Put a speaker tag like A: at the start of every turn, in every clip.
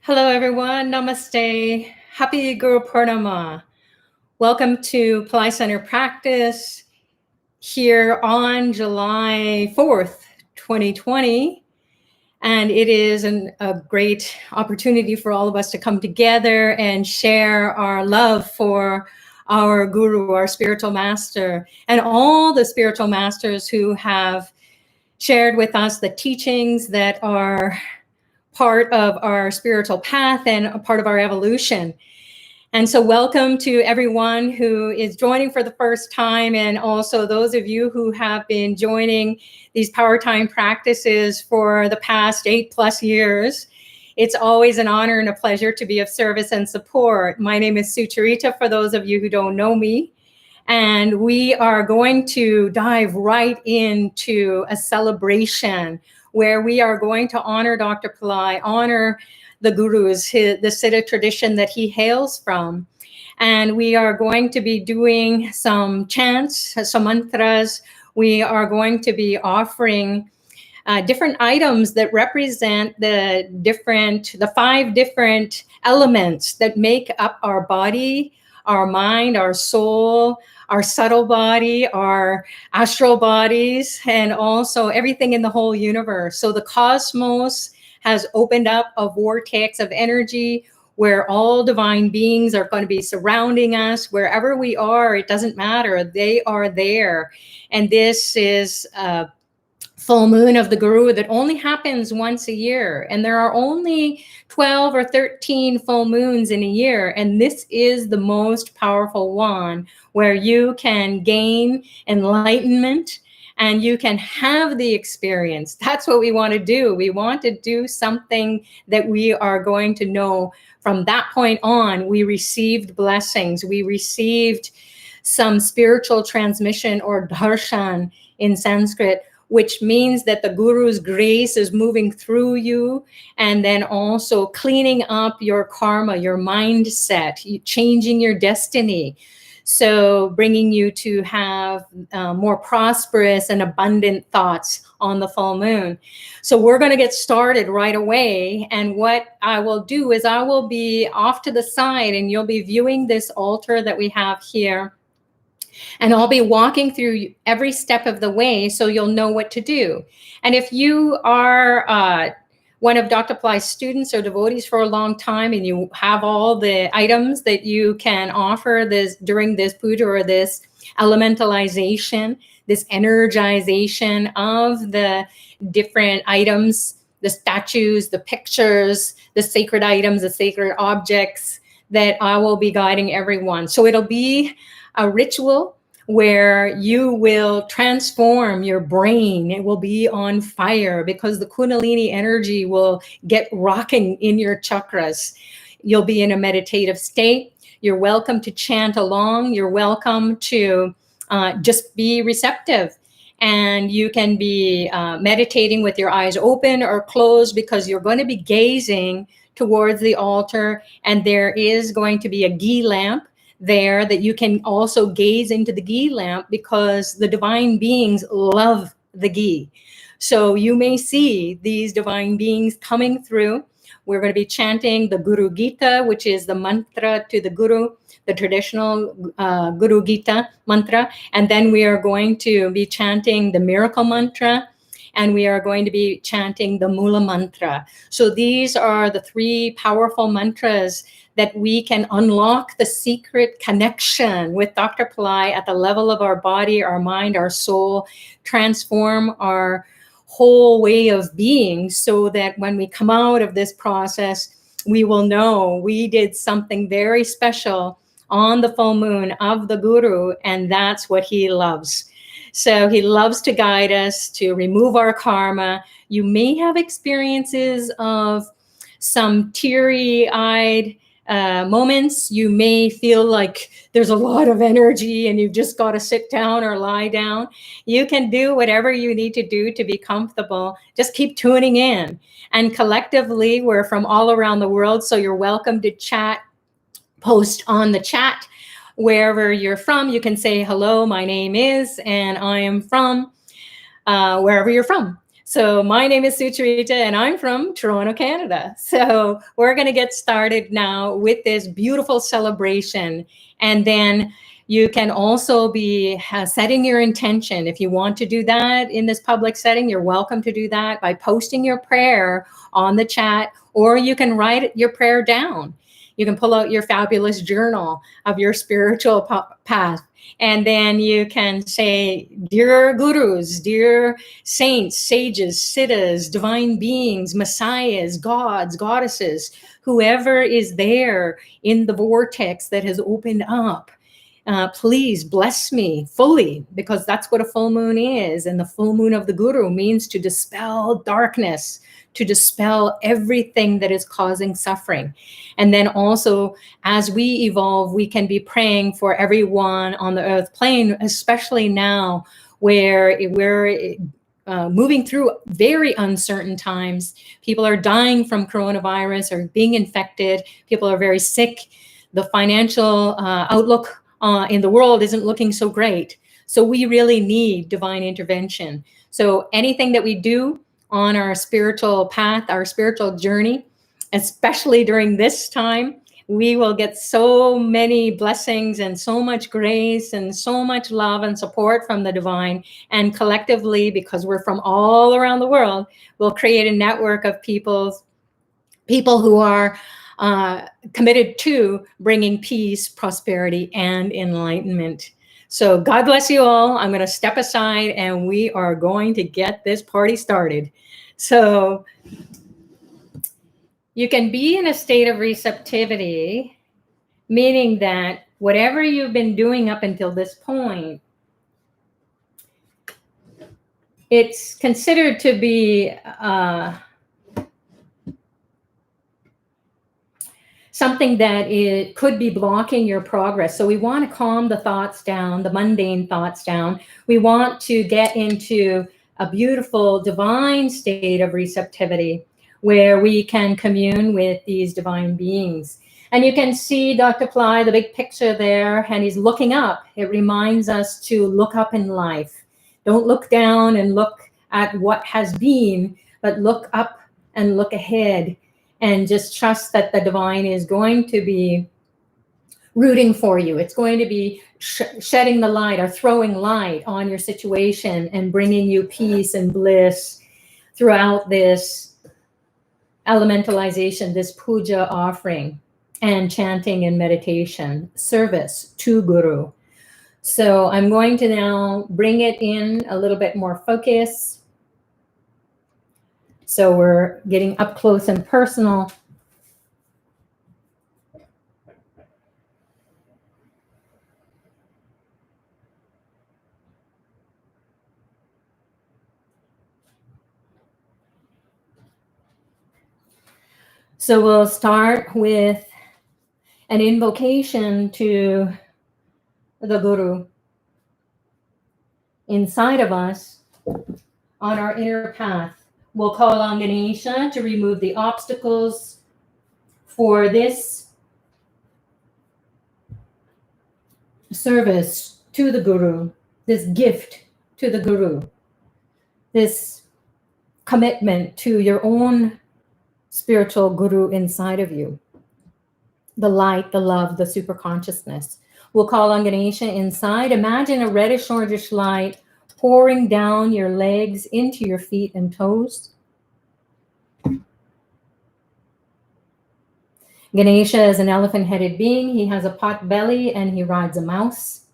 A: Hello, everyone. Namaste. Happy Guru Purnima. Welcome to Pillai Center Practice here on July 4th, 2020. And it is a great opportunity for all of us to come together and share our love for our Guru, our spiritual master, and all the spiritual masters who have shared with us the teachings that are part of our spiritual path and a part of our evolution. And so welcome to everyone who is joining for the first time, and also those of you who have been joining these Powertime practices for the past 8+ years. It's always an honor and a pleasure to be of service and support. My name is Sucharita, for those of you who don't know me. And we are going to dive right into a celebration where we are going to honor Dr. Pillai, honor the Gurus, the Siddha tradition that he hails from. And we are going to be doing some chants, some mantras. We are going to be offering different items that represent the 5 different elements that make up our body, our mind, our soul, our subtle body, our astral bodies, and also everything in the whole universe. So the cosmos has opened up a vortex of energy where all divine beings are going to be surrounding us. Wherever we are, it doesn't matter. They are there. And this is full moon of the Guru that only happens once a year. And there are only 12 or 13 full moons in a year. And this is the most powerful one where you can gain enlightenment and you can have the experience. That's what we want to do. We want to do something that we are going to know. From that point on, we received blessings. We received some spiritual transmission, or darshan in Sanskrit, which means that the Guru's grace is moving through you, and then also cleaning up your karma, your mindset, changing your destiny. So bringing you to have more prosperous and abundant thoughts on the full moon. So we're going to get started right away. And what I will do is I will be off to the side and you'll be viewing this altar that we have here. And I'll be walking through every step of the way so you'll know what to do. And if you are one of Dr. Pillai's students or devotees for a long time and you have all the items that you can offer this during this puja or this elementalization, this energization of the different items, the statues, the pictures, the sacred items, the sacred objects, that I will be guiding everyone. So it'll be a ritual where you will transform your brain. It will be on fire because the Kundalini energy will get rocking in your chakras. You'll be in a meditative state. You're welcome to chant along. You're welcome to just be receptive. And you can be meditating with your eyes open or closed because you're going to be gazing towards the altar. And there is going to be a ghee lamp there that you can also gaze into the ghee lamp because the divine beings love the ghee. So you may see these divine beings coming through. We're going to be chanting the Guru Gita, which is the mantra to the Guru, the traditional Guru Gita mantra. And then we are going to be chanting the miracle mantra. And we are going to be chanting the Mula mantra. So these are the 3 powerful mantras that we can unlock the secret connection with Dr. Pillai at the level of our body, our mind, our soul, transform our whole way of being so that when we come out of this process, we will know we did something very special on the full moon of the Guru, and that's what he loves. So he loves to guide us, to remove our karma. You may have experiences of some teary-eyed moments. You may feel like there's a lot of energy and you've just got to sit down or lie down. You can do whatever you need to do to be comfortable. Just keep tuning in. And collectively, we're from all around the world, so you're welcome to chat, post on the chat. Wherever you're from, you can say, hello, my name is, and I am from wherever you're from. So my name is Sucharita and I'm from Toronto, Canada. So we're going to get started now with this beautiful celebration. And then you can also be setting your intention. If you want to do that in this public setting, you're welcome to do that by posting your prayer on the chat, or you can write your prayer down. You can pull out your fabulous journal of your spiritual path. And then you can say, dear gurus, dear saints, sages, siddhas, divine beings, messiahs, gods, goddesses, whoever is there in the vortex that has opened up, please bless me fully, because that's what a full moon is. And the full moon of the guru means to dispel darkness, to dispel everything that is causing suffering. And then also, as we evolve, we can be praying for everyone on the earth plane, especially now where we're moving through very uncertain times. People are dying from coronavirus or being infected. People are very sick. The financial outlook in the world isn't looking so great. So we really need divine intervention. So anything that we do on our spiritual path, our spiritual journey, especially during this time, we will get so many blessings and so much grace and so much love and support from the divine. And collectively, because we're from all around the world, we'll create a network of people who are committed to bringing peace, prosperity, and enlightenment. So God bless you all. I'm going to step aside and we are going to get this party started. So you can be in a state of receptivity, meaning that whatever you've been doing up until this point, it's considered to be something that it could be blocking your progress. So we want to calm the thoughts down, the mundane thoughts down. We want to get into a beautiful divine state of receptivity where we can commune with these divine beings. And you can see Dr. Ply, the big picture there, and he's looking up. It reminds us to look up in life. Don't look down and look at what has been, but look up and look ahead. And just trust that the divine is going to be rooting for you. It's going to be shedding the light or throwing light on your situation and bringing you peace and bliss throughout this elementalization, this puja offering and chanting and meditation service to Guru. So I'm going to now bring it in a little bit more focus. So we're getting up close and personal. So we'll start with an invocation to the Guru inside of us on our inner path. We'll call on Ganesha to remove the obstacles for this service to the Guru, this gift to the Guru, this commitment to your own spiritual Guru inside of you, the light, the love, the super consciousness. We'll call on Ganesha inside. Imagine a reddish orangish light pouring down your legs into your feet and toes. Ganesha is an elephant-headed being. He has a pot belly and he rides a mouse.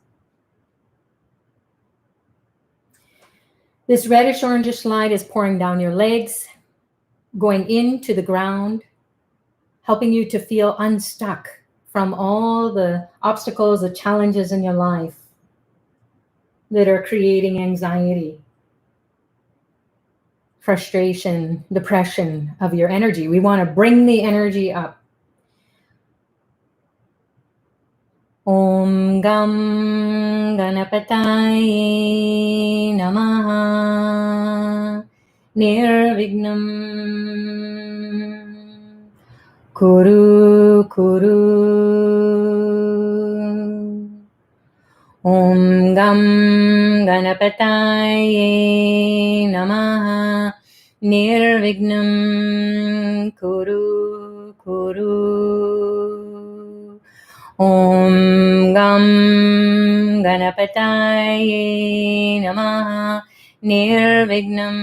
A: This reddish orangish light is pouring down your legs, going into the ground, helping you to feel unstuck from all the obstacles, the challenges in your life that are creating anxiety, frustration, depression of your energy. We want to bring the energy up. Om Gam Ganapataye Namaha Nirvignam Kuru Kuru. Om Gam Ganapataye Namaha Nirvignam Kuru Kuru. Om Gam Ganapataye Namaha. Nirvignam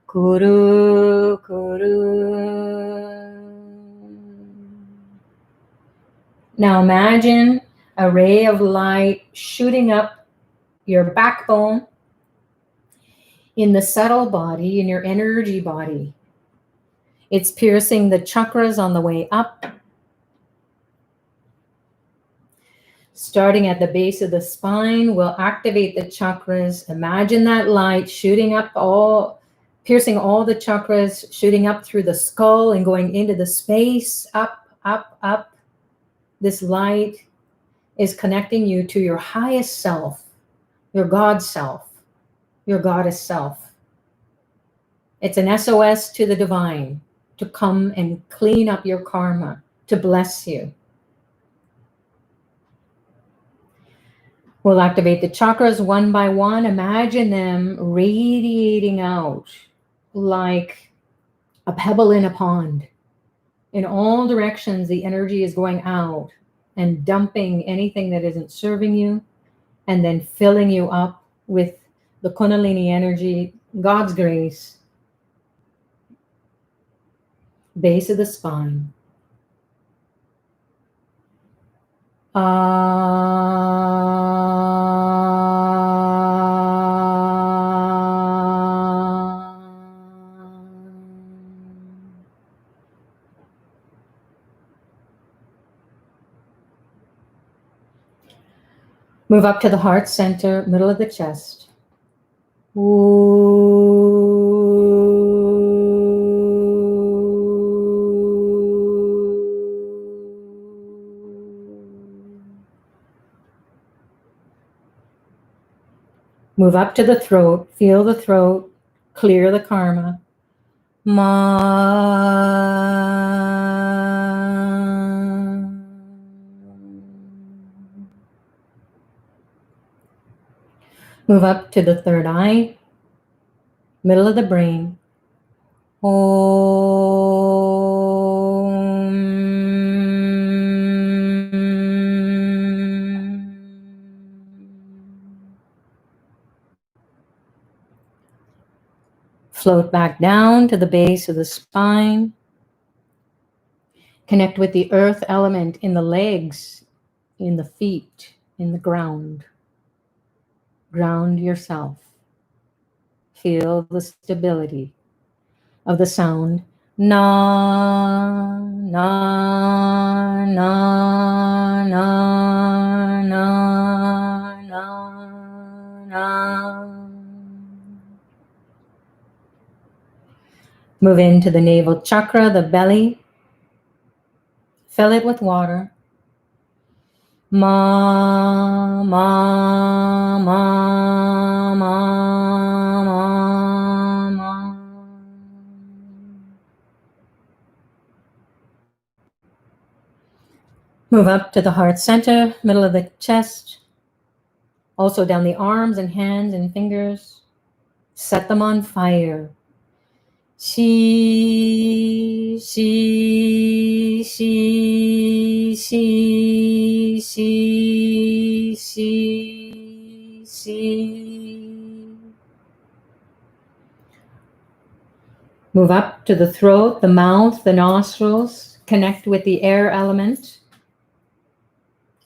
A: Kuru Kuru. Now imagine a ray of light shooting up your backbone in the subtle body, in your energy body. It's piercing the chakras on the way up. Starting at the base of the spine, we'll activate the chakras. Imagine that light shooting up piercing all the chakras, shooting up through the skull and going into the space, up, up, up. This light is connecting you to your highest self, your God self, your goddess self. It's an SOS to the divine to come and clean up your karma, to bless you. We'll activate the chakras one by one. Imagine them radiating out like a pebble in a pond. In all directions, the energy is going out and dumping anything that isn't serving you, and then filling you up with the Kundalini energy, God's grace, base of the spine. Move up to the heart center, middle of the chest. Move up to the throat, feel the throat, clear the karma. Move up to the third eye, middle of the brain. Float back down to the base of the spine. Connect with the earth element in the legs, in the feet, in the ground. Ground yourself. Feel the stability of the sound. Na, na, na, na, na, na, na. Move into the navel chakra, the belly. Fill it with water. Ma, ma, ma, ma, ma, ma. Move up to the heart center, middle of the chest. Also down the arms and hands and fingers. Set them on fire. See, see, see, see, see, see, see. Move up to the throat, the mouth, the nostrils. Connect with the air element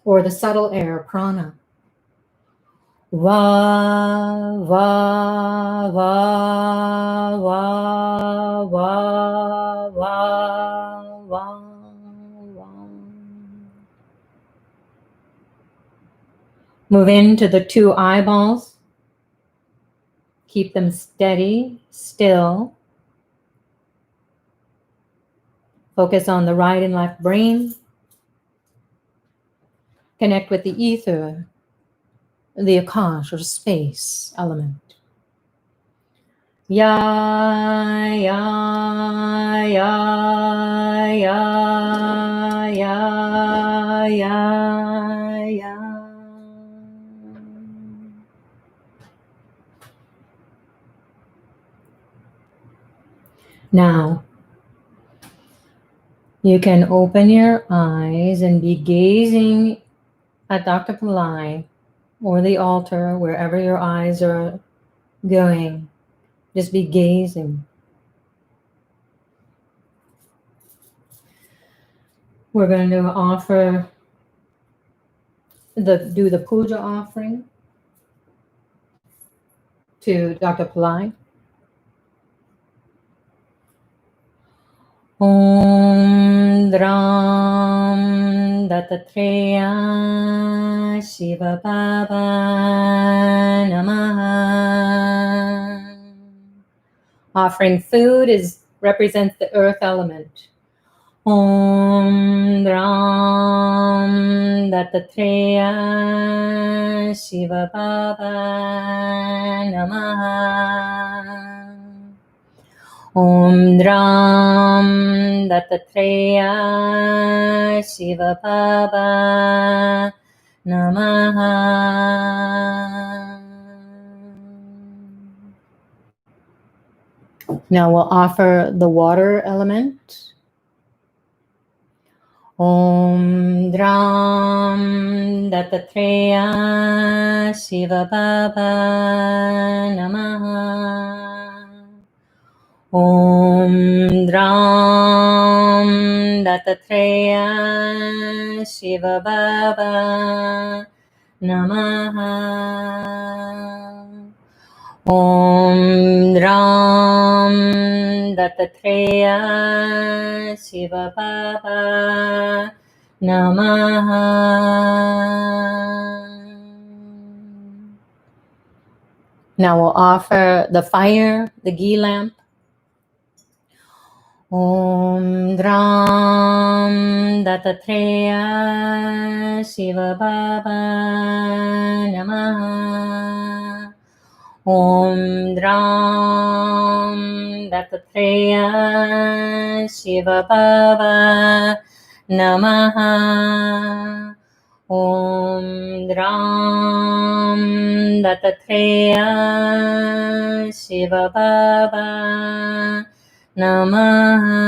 A: or the subtle air, prana. Va, va, va, va, va, va, va, va. Move into the two eyeballs. Keep them steady, still. Focus on the right and left brain. Connect with the ether, the akash or space element. Ya, ya, ya, ya, ya, ya, ya. Now, you can open your eyes and be gazing at Dr. Pillai or the altar, wherever your eyes are going. Just be gazing. We're going to do the puja offering to Dr. Pillai. Om Dram Dattatreya Shiva Baba Namaha. Offering food represents the earth element. Om Dram Dattatreya Shiva Baba Namaha. Om Dram Dattatreya Shiva Baba Namaha. Now we'll offer the water element. Om Dram Dattatreya Shiva Baba Namaha. Om Dram Dattatreya Shiva Baba Namaha. Om Dram Dattatreya Shiva Baba Namaha. Now we'll offer the fire, the ghee lamp. Om Dram Dattatreya Shiva Baba Namaha. Om Dram Dattatreya Shiva Baba Namaha. Om Dram Dattatreya Shiva Baba Namaha.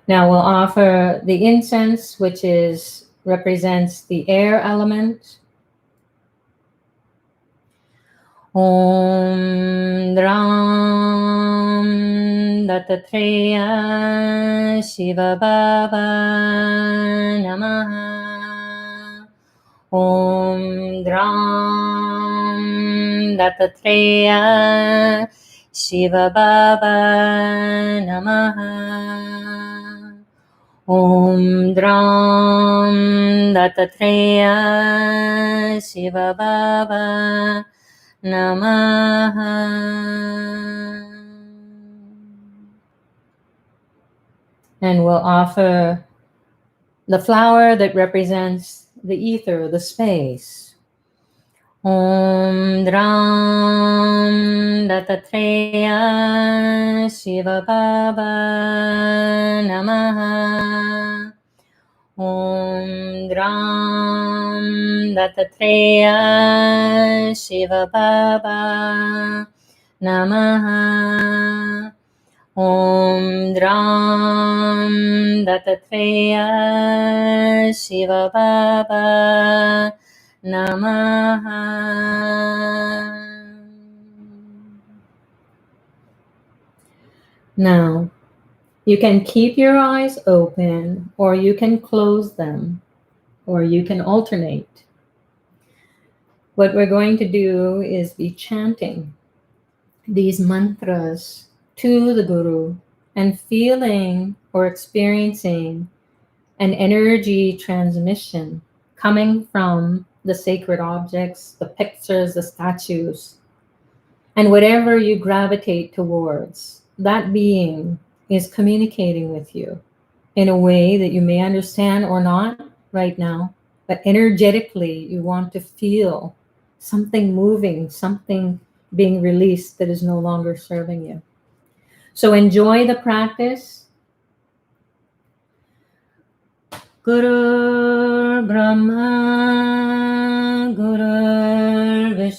A: Now we'll offer the incense, which represents the air element. Om Dram Dattatreya Shiva Baba Namaha. Om Dram Dattatreya Shiva Baba Namaha. Om Dram Dattatreya Shiva Baba Namaha. And we'll offer the flower that represents the ether, the space. Om Dram Dattatreya Shiva Baba Namaha. Om Dram Dattatreya Shiva Baba Namaha. Om Dram Dattatreya Shiva Baba Namaha. Now, you can keep your eyes open, or you can close them, or you can alternate. What we're going to do is be chanting these mantras to the Guru and feeling or experiencing an energy transmission coming from the sacred objects, the pictures, the statues, and whatever you gravitate towards, that being is communicating with you in a way that you may understand or not right now, but energetically you want to feel something moving, something being released that is no longer serving you. So enjoy the practice. Guru Brahma, Guru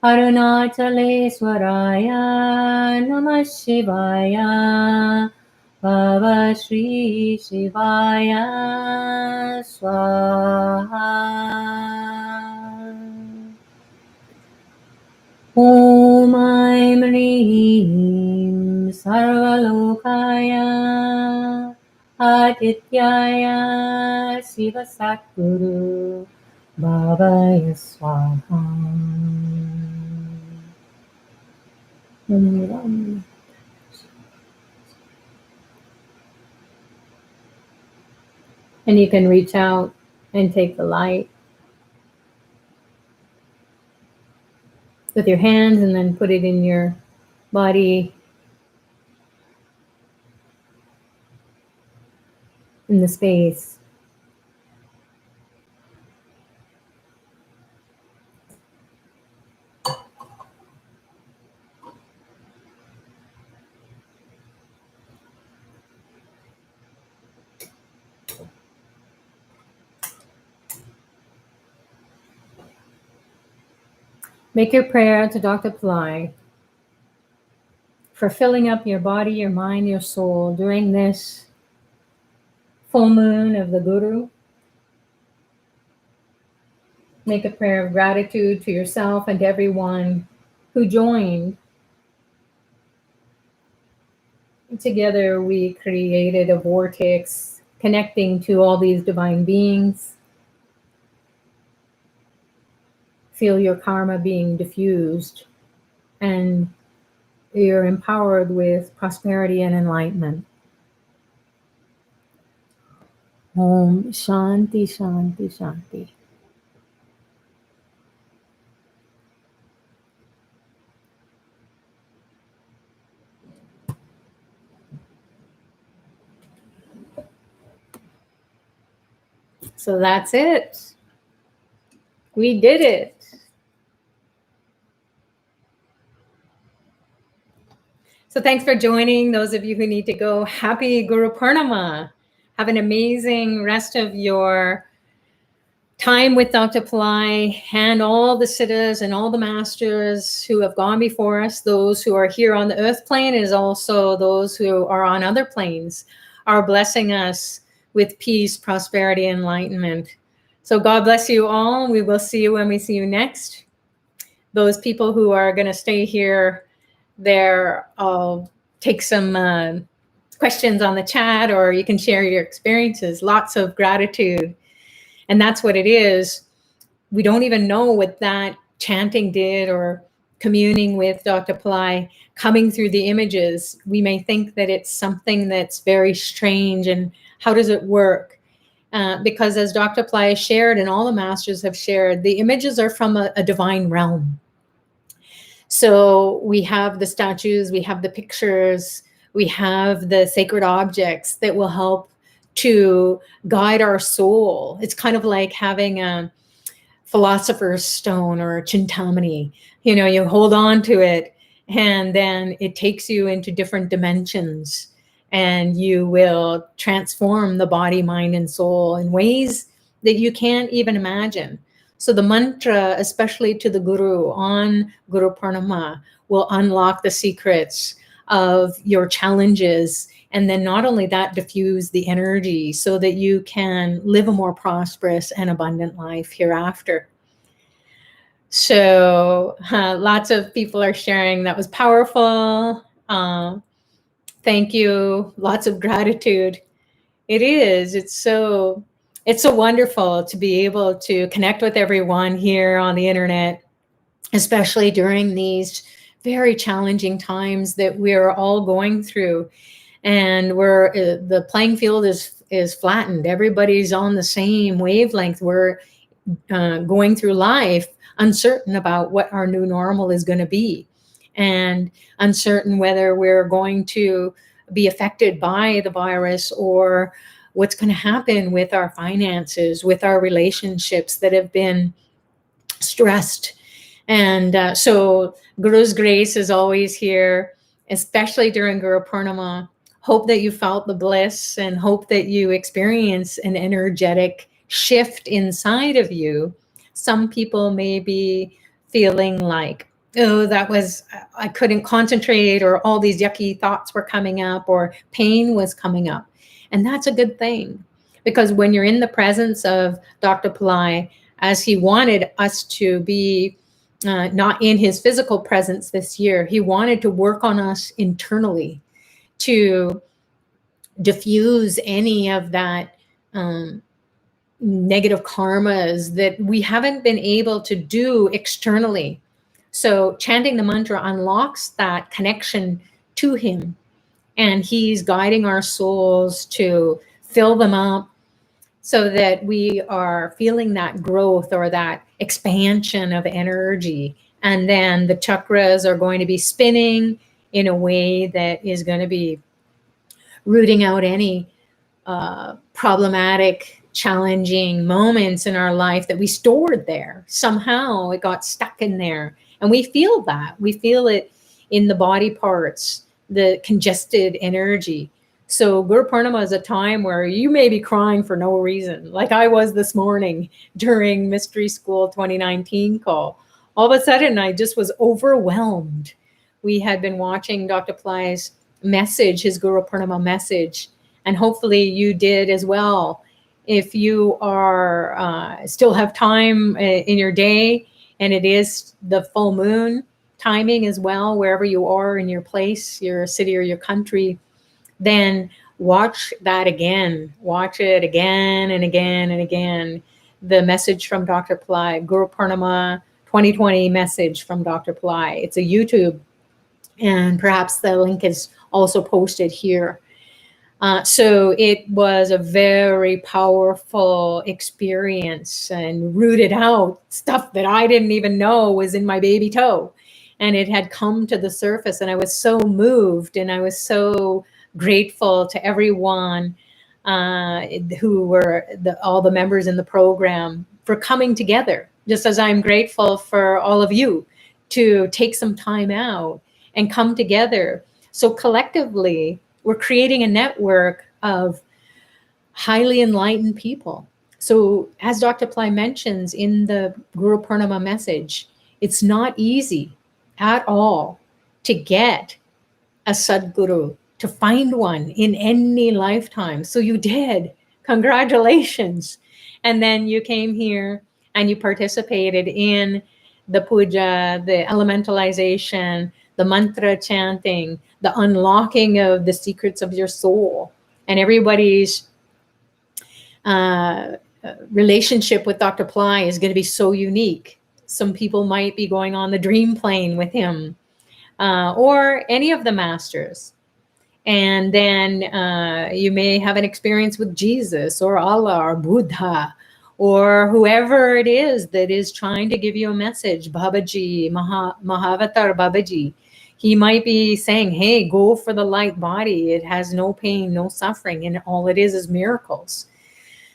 A: Arunachaleswaraya Namah Shivaya Baba Shri Shivaya Swaha. Om Aim Rim Sarvalokaya Adityaya Siva Satguru Bhavaya Swaha. And you can reach out and take the light with your hands and then put it in your body, in the space. Make your prayer to Dr. Pillai for filling up your body, your mind, your soul during this full moon of the Guru. Make a prayer of gratitude to yourself and everyone who joined. Together we created a vortex connecting to all these divine beings. Feel your karma being diffused and you're empowered with prosperity and enlightenment. Om Shanti Shanti Shanti. So that's it. We did it. So thanks for joining. Those of you who need to go, happy Guru Purnima. Have an amazing rest of your time with Dr. Pillai and all the siddhas and all the masters who have gone before us. Those who are here on the earth plane is also those who are on other planes are blessing us with peace, prosperity, enlightenment. So God bless you all. We will see you when we see you next. Those people who are going to stay here, I'll take some questions on the chat, or you can share your experiences. Lots of gratitude. And that's what it is. We don't even know what that chanting did or communing with Dr. Pillai, coming through the images. We may think that it's something that's very strange and how does it work? Because as Dr. Pillai shared and all the masters have shared, the images are from a divine realm. So we have the statues, we have the pictures, we have the sacred objects that will help to guide our soul. It's kind of like having a philosopher's stone or a chintamani. You know, you hold on to it and then it takes you into different dimensions and you will transform the body, mind, and soul in ways that you can't even imagine. So the mantra, especially to the Guru on Guru Purnima, will unlock the secrets of your challenges. And then not only that, diffuse the energy so that you can live a more prosperous and abundant life hereafter. So lots of people are sharing that was powerful. Thank you. Lots of gratitude. It is. It's so wonderful to be able to connect with everyone here on the internet, especially during these very challenging times that we're all going through. And the playing field is flattened. Everybody's on the same wavelength. We're going through life uncertain about what our new normal is going to be, and uncertain whether we're going to be affected by the virus or what's going to happen with our finances, with our relationships that have been stressed. And so Guru's grace is always here, especially during Guru Purnima. Hope that you felt the bliss and hope that you experience an energetic shift inside of you. Some people may be feeling like, oh, I couldn't concentrate, or all these yucky thoughts were coming up, or pain was coming up. And that's a good thing, because when you're in the presence of Dr. Pillai, as he wanted us to be, not in his physical presence this year, he wanted to work on us internally to diffuse any of that negative karmas that we haven't been able to do externally. So chanting the mantra unlocks that connection to him, and he's guiding our souls to fill them up so that we are feeling that growth or that expansion of energy. And then the chakras are going to be spinning in a way that is going to be rooting out any problematic, challenging moments in our life that we stored there. Somehow it got stuck in there. And we feel that. We feel it in the body parts, the congested energy. So Guru Purnima is a time where you may be crying for no reason, like I was this morning during Mystery School 2019 call. All of a sudden, I just was overwhelmed. We had been watching Dr. Pillai's message, his Guru Purnima message, and hopefully you did as well. If you are still have time in your day, and it is the full moon timing as well, wherever you are in your place, your city or your country, then watch that again. Watch it again and again and again. The message from Dr. Pillai, Guru Purnima 2020 message from Dr. Pillai. It's a YouTube, and perhaps the link is also posted here. So it was a very powerful experience, and rooted out stuff that I didn't even know was in my baby toe. And it had come to the surface, and I was so moved, and I was so grateful to everyone who were all the members in the program for coming together, just as I'm grateful for all of you to take some time out and come together. So collectively, we're creating a network of highly enlightened people. So as Dr. Pillai mentions in the Guru Purnima message, it's not easy at all to get a Sadguru, to find one in any lifetime. So you did. Congratulations. And then you came here and you participated in the puja, the elementalization, the mantra chanting, the unlocking of the secrets of your soul. And everybody's relationship with Dr. Pillai is going to be so unique. Some people might be going on the dream plane with him, or any of the masters. And then you may have an experience with Jesus or Allah or Buddha or whoever it is that is trying to give you a message. Babaji, Mahavatar Babaji. He might be saying, hey, go for the light body. It has no pain, no suffering, and all it is miracles.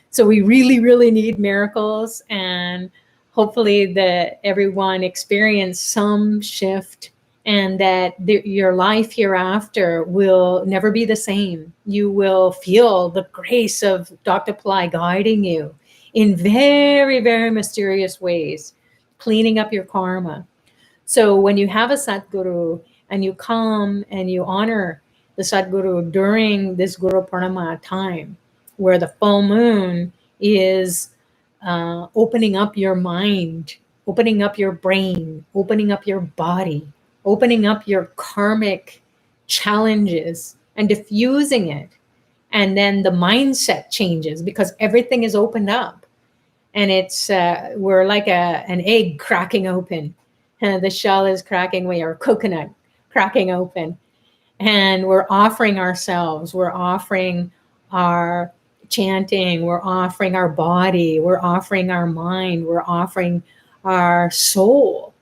A: So we really, really need miracles. And hopefully that everyone experienced some shift, and that your life hereafter will never be the same. You will feel the grace of Dr. Pillai guiding you in very, very mysterious ways, cleaning up your karma. So when you have a Sadguru and you come and you honor the Sadguru during this Guru Purnima time, where the full moon is opening up your mind, opening up your brain, opening up your body, opening up your karmic challenges and diffusing it. And then the mindset changes because everything is opened up. And it's, we're like an egg cracking open. The shell is cracking away, or coconut cracking open. And we're offering ourselves, we're offering our chanting, we're offering our body, we're offering our mind, we're offering our soul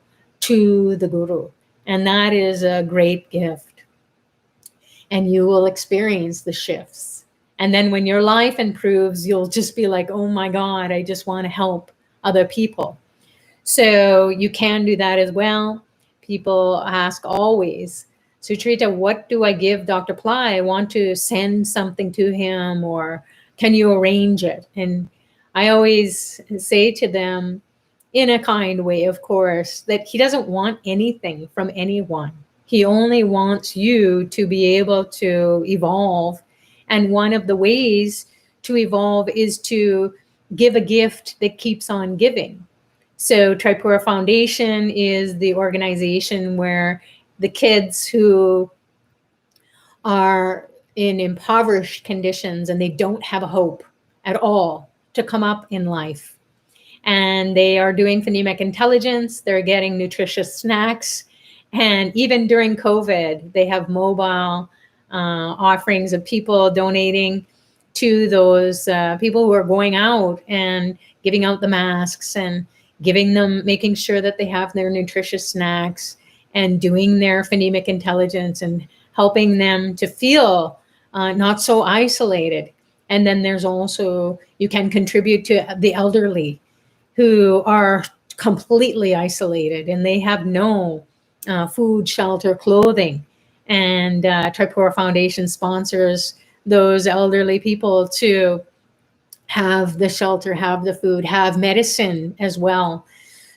A: to the Guru. And that is a great gift. And you will experience the shifts. And then when your life improves, you'll just be like, oh my God, I just want to help other people. So you can do that as well. People ask always, Suchrita, what do I give Dr. Pillai? I want to send something to him, or can you arrange it? And I always say to them, in a kind way, of course, that he doesn't want anything from anyone. He only wants you to be able to evolve. And one of the ways to evolve is to give a gift that keeps on giving. So Tripura Foundation is the organization where the kids who are in impoverished conditions and they don't have a hope at all to come up in life, and they are doing phonemic intelligence, they're getting nutritious snacks, and even during COVID, they have mobile offerings of people donating to those people who are going out and giving out the masks and giving them, making sure that they have their nutritious snacks and doing their phonemic intelligence and helping them to feel not so isolated. And then there's also, you can contribute to the elderly who are completely isolated and they have no food, shelter, clothing. And Tripura Foundation sponsors those elderly people to have the shelter, have the food, have medicine as well.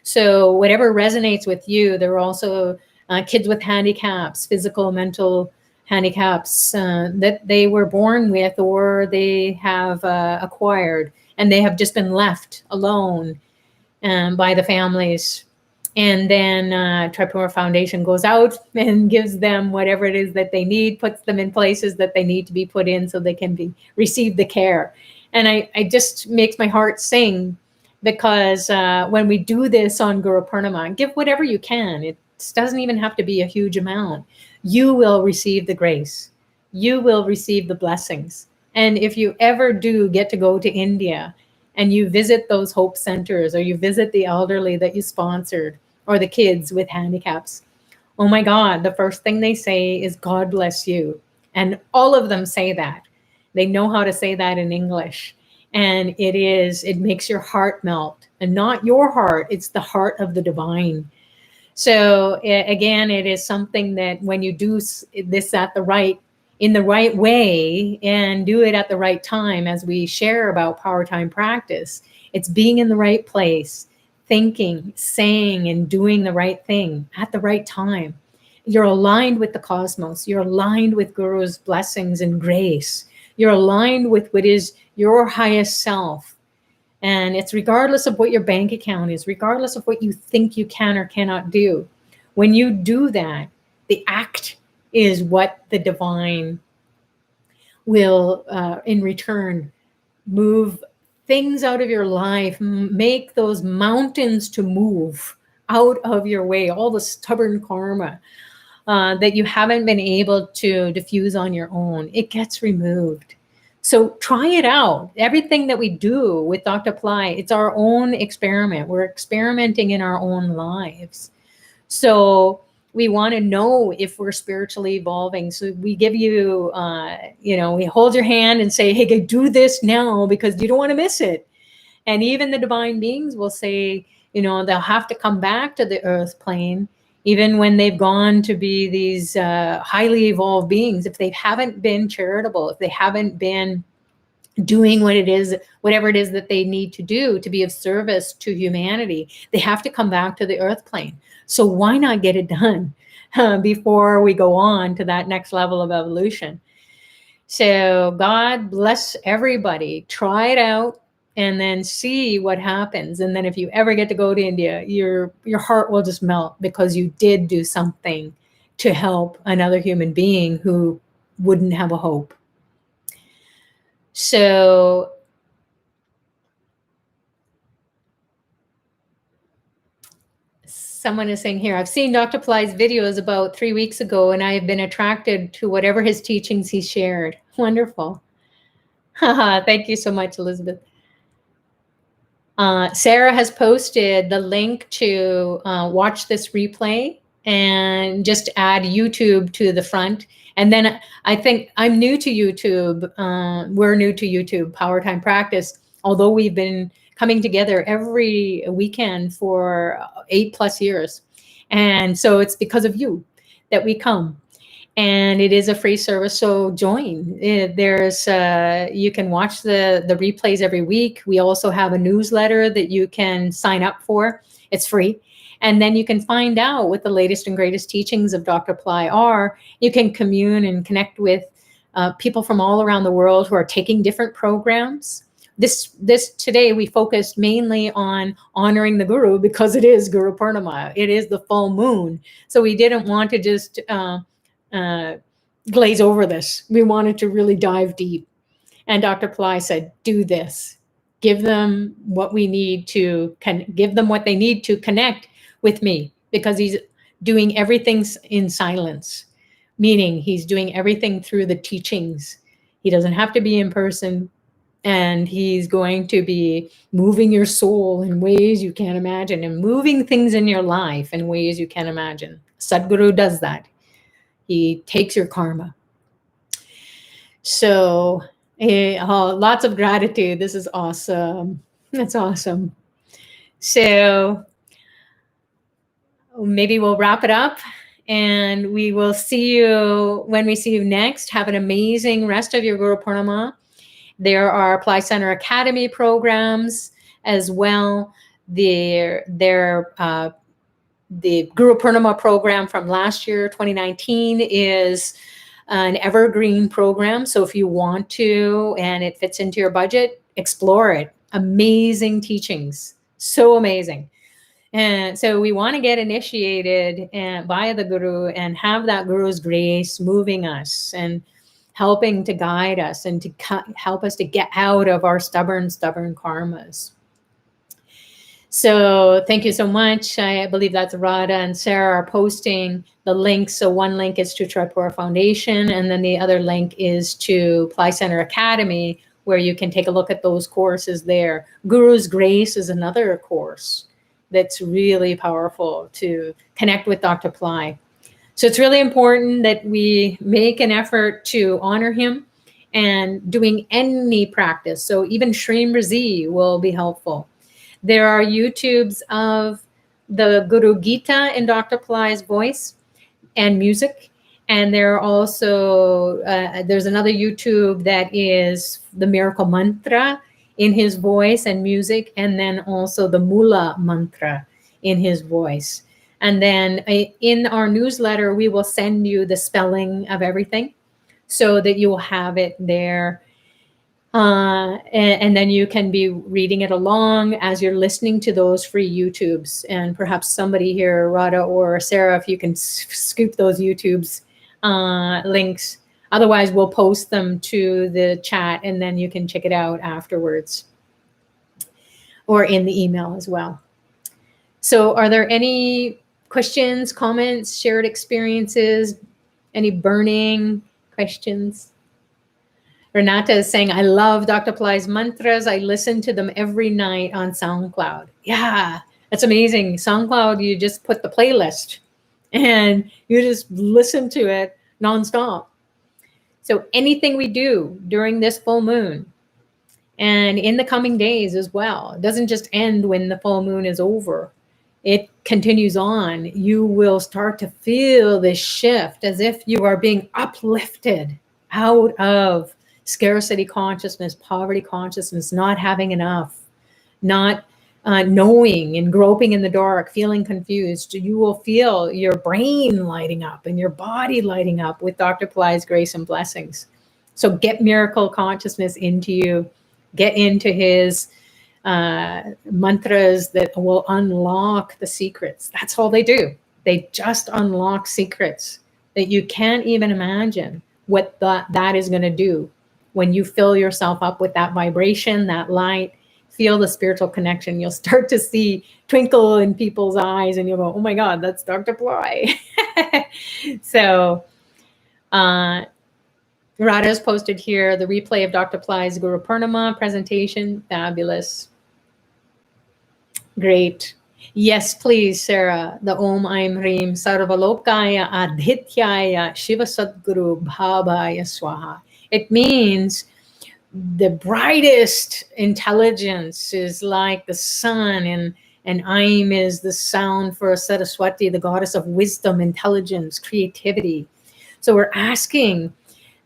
A: So whatever resonates with you, there are also kids with handicaps, physical, mental handicaps that they were born with or they have acquired, and they have just been left alone by the families. And then Tripura Foundation goes out and gives them whatever it is that they need, puts them in places that they need to be put in so they can receive the care. And I just makes my heart sing, because when we do this on Guru Purnima, give whatever you can. It doesn't even have to be a huge amount. You will receive the grace. You will receive the blessings. And if you ever do get to go to India and you visit those hope centers, or you visit the elderly that you sponsored, or the kids with handicaps, oh my God, the first thing they say is, God bless you. And all of them say that. They know how to say that in English. And it makes your heart melt. And not your heart, it's the heart of the divine. So again, it is something that when you do this in the right way and do it at the right time, as we share about Powertime practice, it's being in the right place, thinking, saying, and doing the right thing at the right time. You're aligned with the cosmos. You're aligned with Guru's blessings and grace. You're aligned with what is your highest self. And it's regardless of what your bank account is, regardless of what you think you can or cannot do. When you do that, the act is what the divine will, in return, move things out of your life, make those mountains to move out of your way, all the stubborn karma that you haven't been able to diffuse on your own. It gets removed. So try it out. Everything that we do with Dr. Ply, it's our own experiment. We're experimenting in our own lives. So we want to know if we're spiritually evolving. So we give you, we hold your hand and say, hey, do this now because you don't want to miss it. And even the divine beings will say, they'll have to come back to the earth plane, even when they've gone to be these highly evolved beings. If they haven't been charitable, if they haven't been doing whatever it is that they need to do to be of service to humanity, they have to come back to the earth plane. So why not get it done before we go on to that next level of evolution? So God bless everybody. Try it out and then see what happens. And then if you ever get to go to India, your heart will just melt because you did do something to help another human being who wouldn't have a hope. So someone is saying here, I've seen Dr. Ply's videos about 3 weeks ago, and I have been attracted to whatever his teachings he shared. Wonderful. Thank you so much, Elizabeth. Sarah has posted the link to watch this replay and just add YouTube to the front. And then I think I'm new to YouTube. We're new to YouTube, Powertime Practice, although we've been coming together every weekend for 8+ years. And so it's because of you that we come. and it is a free service, so join. There's you can watch the replays every week. We also have a newsletter that you can sign up for. It's free, and then you can find out what the latest and greatest teachings of Dr. Ply are. You can commune and connect with people from all around the world who are taking different programs. This today we focused mainly on honoring the Guru because it is Guru Purnima. It is the full moon, so we didn't want to just glaze over this. We wanted to really dive deep. And Dr. Ply said, do this. Give them what we need to give them what they need to connect with me, because he's doing everything in silence, meaning he's doing everything through the teachings. He doesn't have to be in person, and he's going to be moving your soul in ways you can't imagine and moving things in your life in ways you can't imagine. Sadhguru does that. He takes your karma. So lots of gratitude. This is awesome. That's awesome. So maybe we'll wrap it up, and we will see you when we see you next. Have an amazing rest of your Guru Purnima. There are Ply Center Academy programs as well. The Guru Purnima program from last year, 2019, is an evergreen program. So if you want to, and it fits into your budget, explore it. Amazing teachings. So amazing. And so we want to get initiated via the Guru and have that Guru's grace moving us and helping to guide us and to help us to get out of our stubborn karmas. So thank you so much. I believe that's Radha and Sarah are posting the links. So one link is to Tripura Foundation, and then the other link is to Ply Center Academy, where you can take a look at those courses there. Guru's Grace is another course that's really powerful to connect with Dr. Ply. So it's really important that we make an effort to honor him and doing any practice. So even Shrimrazi will be helpful. There are YouTubes of the Guru Gita in Dr. Ply's voice and music. And there are also, there's another YouTube that is the Miracle Mantra in his voice and music. And then also the Mula Mantra in his voice. And then in our newsletter, we will send you the spelling of everything so that you will have it there. And then you can be reading it along as you're listening to those free YouTubes. And perhaps somebody here, Radha or Sarah, if you can scoop those YouTubes links. Otherwise, we'll post them to the chat, and then you can check it out afterwards or in the email as well. So are there any questions, comments, shared experiences, any burning questions? Renata is saying, I love Dr. Ply's mantras. I listen to them every night on SoundCloud. Yeah, that's amazing. SoundCloud, you just put the playlist and you just listen to it nonstop. So anything we do during this full moon and in the coming days as well, it doesn't just end when the full moon is over. It continues on. You will start to feel this shift as if you are being uplifted out of scarcity consciousness, poverty consciousness, not having enough, not knowing and groping in the dark, feeling confused. You will feel your brain lighting up and your body lighting up with Dr. Ply's grace and blessings. So get miracle consciousness into you. Get into his mantras that will unlock the secrets. That's all they do. They just unlock secrets that you can't even imagine what that is going to do. When you fill yourself up with that vibration, that light, feel the spiritual connection, you'll start to see twinkle in people's eyes and you'll go, oh my God, that's Dr. Ply. So Radha's posted here the replay of Dr. Ply's Guru Purnima presentation. Fabulous. Great. Yes, please, Sarah. The Om Aim Hrim Sarvalokaya Adhityaya Shiva Sadguru Bhavaya Swaha. It means the brightest intelligence is like the sun, and Aim is the sound for Saraswati, the goddess of wisdom, intelligence, creativity. So we're asking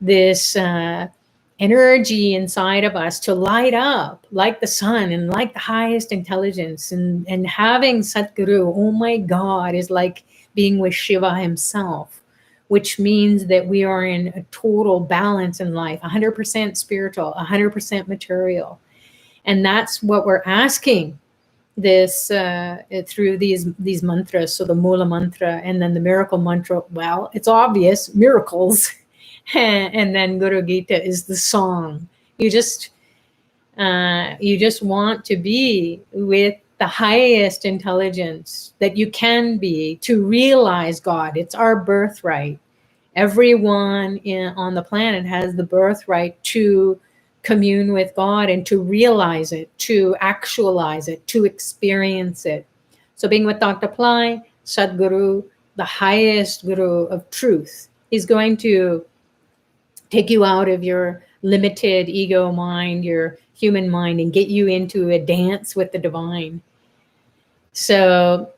A: this energy inside of us to light up like the sun and like the highest intelligence, and having Satguru, oh my God, is like being with Shiva himself, which means that we are in a total balance in life, 100% spiritual, 100% material. And that's what we're asking this through these mantras. So the Mula mantra and then the miracle mantra, well, it's obvious, miracles. And then Guru Gita is the song. You just want to be with the highest intelligence that you can be, to realize God. It's our birthright. Everyone on the planet has the birthright to commune with God and to realize it, to actualize it, to experience it. So being with Dr. Ply, Sadguru, the highest guru of truth, is going to take you out of your limited ego mind, your human mind, and get you into a dance with the divine. So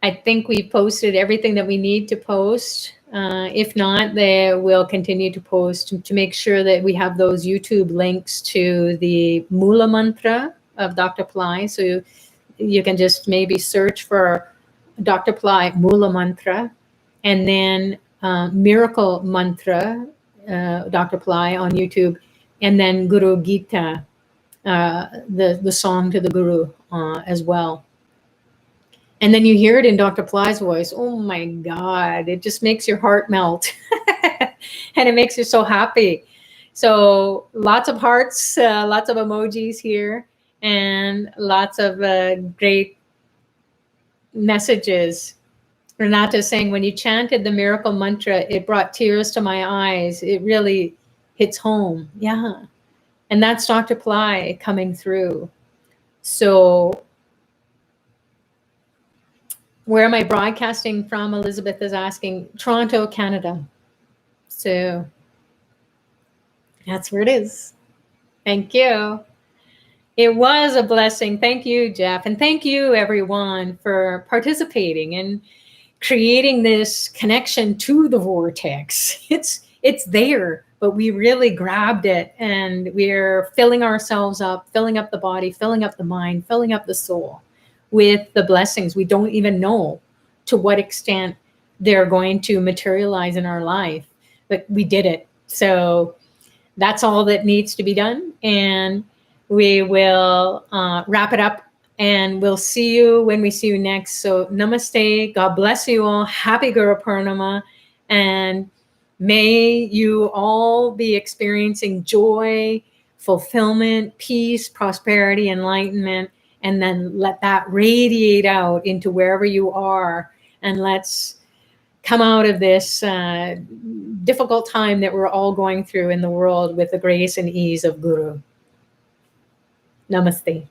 A: I think we posted everything that we need to post. If not, we'll continue to post to make sure that we have those YouTube links to the Mula Mantra of Dr. Ply. So you can just maybe search for Dr. Ply Mula Mantra, and then Miracle Mantra, Dr. Ply on YouTube, and then Guru Gita, the song to the Guru as well. And then you hear it in Dr. Ply's voice. Oh my God, it just makes your heart melt. And it makes you so happy. So lots of hearts, lots of emojis here, and lots of great messages. Renata saying, when you chanted the miracle mantra, it brought tears to my eyes. It really hits home. Yeah. And that's Dr. Ply coming through. So where am I broadcasting from? Elizabeth is asking. Toronto, Canada. So that's where it is. Thank you. It was a blessing. Thank you, Jeff. And thank you, everyone, for participating and creating this connection to the vortex. It's there, but we really grabbed it, and we're filling ourselves up, filling up the body, filling up the mind, filling up the soul with the blessings. We don't even know to what extent they're going to materialize in our life, but we did it. So that's all that needs to be done. And we will wrap it up, and we'll see you when we see you next. So namaste. God bless you all. Happy Guru Purnima. And may you all be experiencing joy, fulfillment, peace, prosperity, enlightenment, and then let that radiate out into wherever you are. And let's come out of this difficult time that we're all going through in the world with the grace and ease of Guru. Namaste.